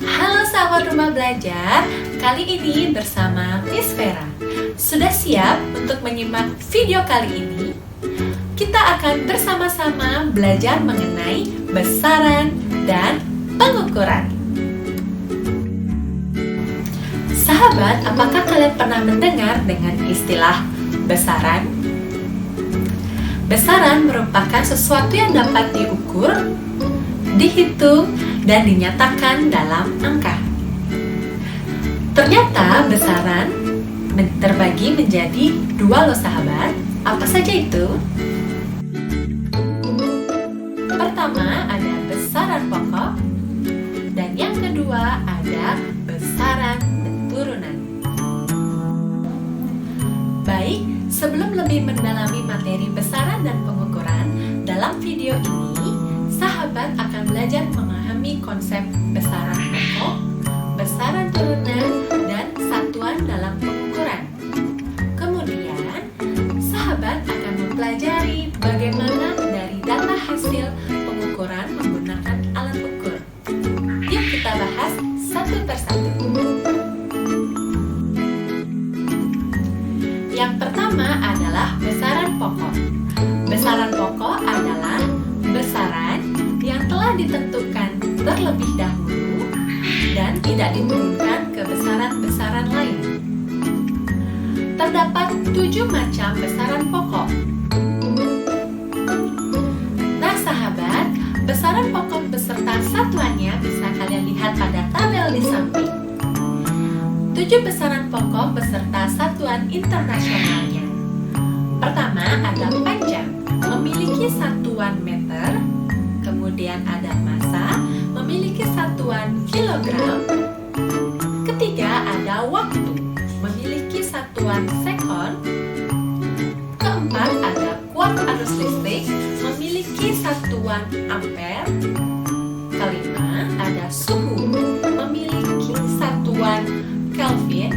Halo sahabat rumah belajar, kali ini bersama Miss Vera. Sudah siap untuk menyimak video kali ini? Kita akan bersama-sama belajar mengenai besaran dan pengukuran. Sahabat, apakah kalian pernah mendengar dengan istilah besaran? Besaran merupakan sesuatu yang dapat diukur, dihitung, dan dinyatakan dalam angka. Ternyata besaran terbagi menjadi dua loh sahabat. Apa saja itu? Pertama ada besaran pokok, dan yang kedua ada besaran turunan. Baik, sebelum lebih mendalami materi besaran dan pengukuran, dalam video ini sahabat akan belajar memahami konsep besaran pokok, besaran turunan, dan satuan dalam pengukuran. Kemudian, sahabat akan mempelajari bagaimana dari data hasil pengukuran menggunakan alat ukur. Yuk kita bahas satu persatu. Yang pertama adalah besaran pokok. Besaran pokok adalah besaran yang telah ditentukan terlebih dahulu dan tidak diturunkan ke besaran-besaran lain. Terdapat 7 macam besaran pokok. Nah sahabat, besaran pokok beserta satuannya bisa kalian lihat pada tabel di samping. 7 besaran pokok beserta satuan internasionalnya. Pertama ada panjang, memiliki satuan meter. Kemudian ada massa, memiliki satuan kilogram. Ketiga ada waktu, memiliki satuan sekon. Keempat ada kuat arus listrik, memiliki satuan ampere. Kelima ada suhu, memiliki satuan Kelvin.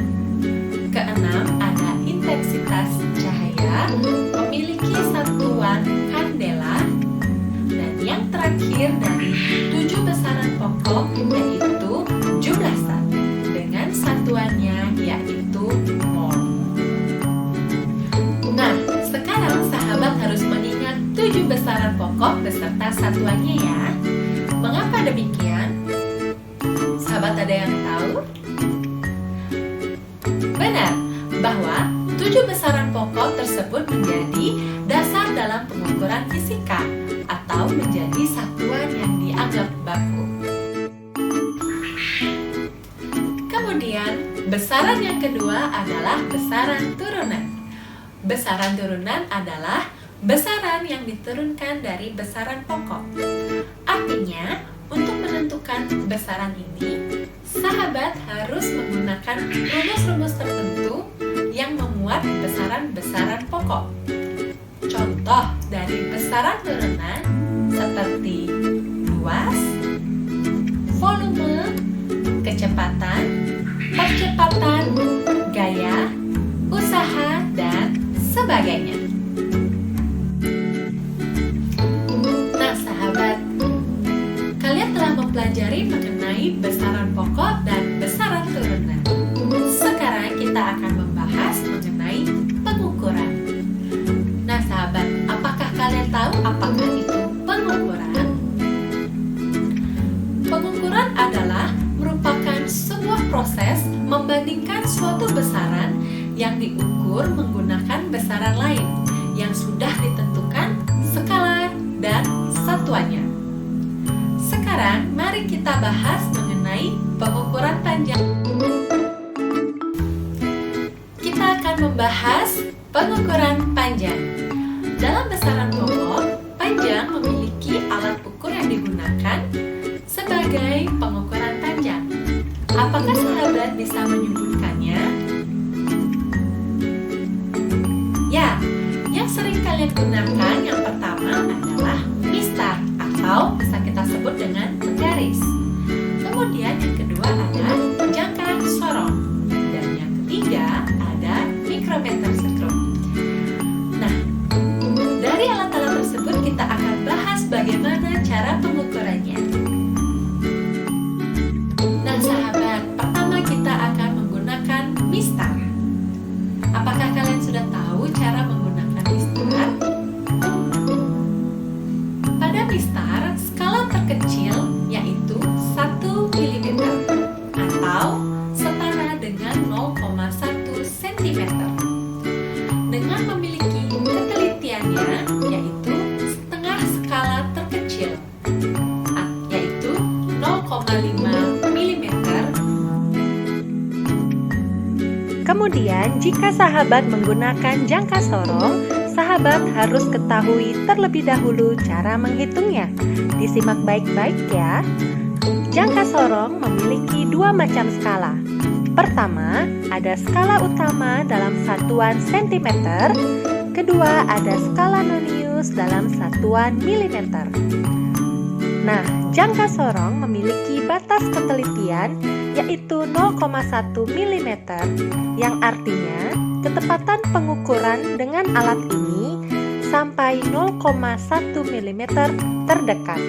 Keenam ada intensitas cahaya, memiliki satuan kandela. Yang terakhir dari 7 besaran pokok yaitu jumlah zat dengan satuannya yaitu mol. Nah, sekarang sahabat harus mengingat 7 besaran pokok beserta satuannya ya. Mengapa demikian? Sahabat ada yang tahu? Benar, bahwa 7 besaran pokok tersebut menjadi dasar dalam pengukuran fisika atau menjadi satuan yang dianggap baku. Kemudian, besaran yang kedua adalah besaran turunan. Besaran turunan adalah besaran yang diturunkan dari besaran pokok. Artinya, untuk menentukan besaran ini, sahabat harus menggunakan rumus-rumus tertentu yang memuat besaran-besaran pokok. Contoh dari besaran turunan seperti luas, volume, kecepatan, percepatan, gaya, usaha, dan sebagainya. Nah sahabat, kalian telah mempelajari mengenai besaran pokok dan besaran turunan. Sekarang kita akan membahas mengenai pengukuran. Nah sahabat, apakah kalian tahu apakah itu pengukuran? Pengukuran adalah merupakan sebuah proses membandingkan suatu besaran yang diukur menggunakan besaran lain yang sudah ditentukan skala dan satuannya. Sekarang mari kita bahas mengenai pengukuran panjang. Kita akan membahas pengukuran panjang. Dalam besaran pokok, panjang memiliki alat ukur yang digunakan sebagai pengukuran panjang. Apakah sahabat bisa menyebutkannya? Ya, yang sering kalian gunakan yang pertama adalah mistar atau bisa kita sebut dengan penggaris. Kemudian yang kedua ada jangka sorong. Dan yang ketiga ada mikrometer skrum. Nah, dari alat-alat tersebut kita akan bahas bagaimana cara pengukurannya. Nah Kemudian, jika sahabat menggunakan jangka sorong, sahabat harus ketahui terlebih dahulu cara menghitungnya. Disimak baik-baik ya. Jangka sorong memiliki dua macam skala. Pertama, ada skala utama dalam satuan sentimeter. Kedua, ada skala nonius dalam satuan milimeter. Nah, jangka sorong memiliki batas ketelitian yaitu 0,1 mm, yang artinya ketepatan pengukuran dengan alat ini sampai 0,1 mm terdekat.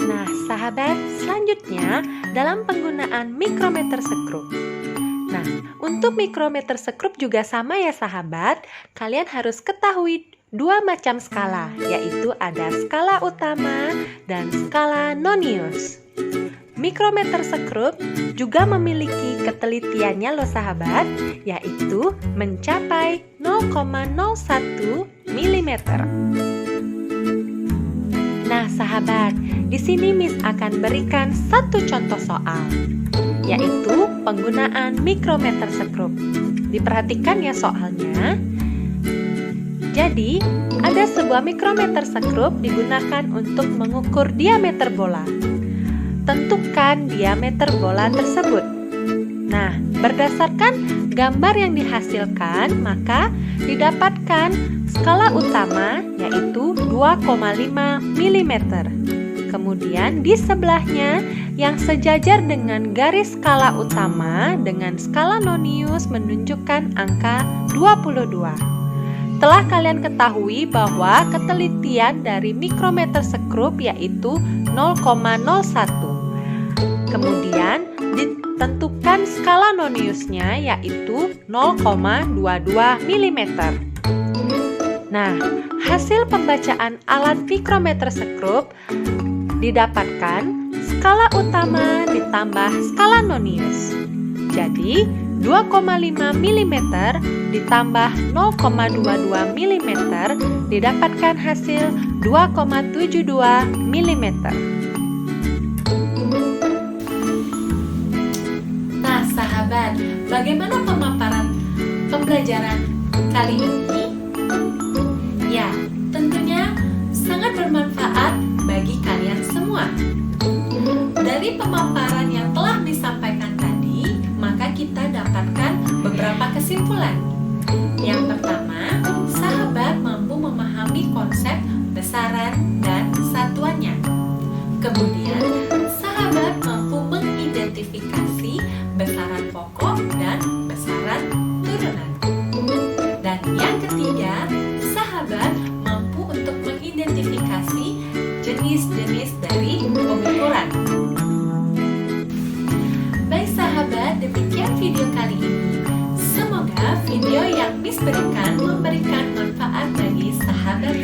Nah, sahabat, selanjutnya dalam penggunaan mikrometer sekrup. Nah, untuk mikrometer sekrup juga sama ya sahabat, kalian harus ketahui dua macam skala, yaitu ada skala utama dan skala nonius. Mikrometer sekrup juga memiliki ketelitiannya loh sahabat, yaitu mencapai 0,01 mm. Nah sahabat, di sini Miss akan berikan satu contoh soal, yaitu penggunaan mikrometer sekrup. Diperhatikan ya soalnya. Jadi, ada sebuah mikrometer sekrup digunakan untuk mengukur diameter bola. Tentukan diameter bola tersebut. Nah, berdasarkan gambar yang dihasilkan, maka didapatkan skala utama yaitu 2,5 mm. Kemudian di sebelahnya yang sejajar dengan garis skala utama dengan skala nonius menunjukkan angka 22. Telah kalian ketahui bahwa ketelitian dari mikrometer sekrup yaitu 0,01. Kemudian ditentukan skala noniusnya yaitu 0,22 mm. Nah, hasil pembacaan alat mikrometer sekrup didapatkan skala utama ditambah skala nonius. Jadi, 2,5 mm ditambah 0,22 mm didapatkan hasil 2,72 mm. Nah sahabat, bagaimana pemaparan pembelajaran kali ini? Ya, tentunya sangat bermanfaat bagi kalian semua. Dari pemaparan yang telah disampaikan tadi, maka kita dapatkan beberapa kesimpulan. Yang pertama, sahabat mampu memahami konsep besaran dan satuannya. Kemudian, sahabat mampu mengidentifikasi besaran pokok dan besaran turunan. Dan yang ketiga, sahabat mampu untuk mengidentifikasi jenis-jenis dari pengukuran. Baik sahabat, demikian video kali ini. Semoga video yang Miss berikan memberikan manfaat bagi sahabat